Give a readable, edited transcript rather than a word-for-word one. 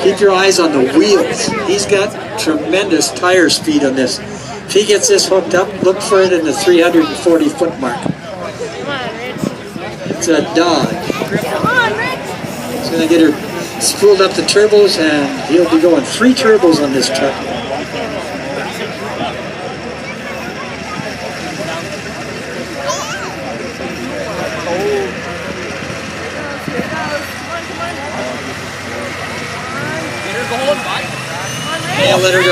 Keep your eyes on the wheels. He's got tremendous tire speed on this. If he gets this hooked up, look for it in the 340-foot mark. It's a dog. He's going to get her spooled up the turbos, and he'll be going 3 turbos on this truck. Yeah, let her go.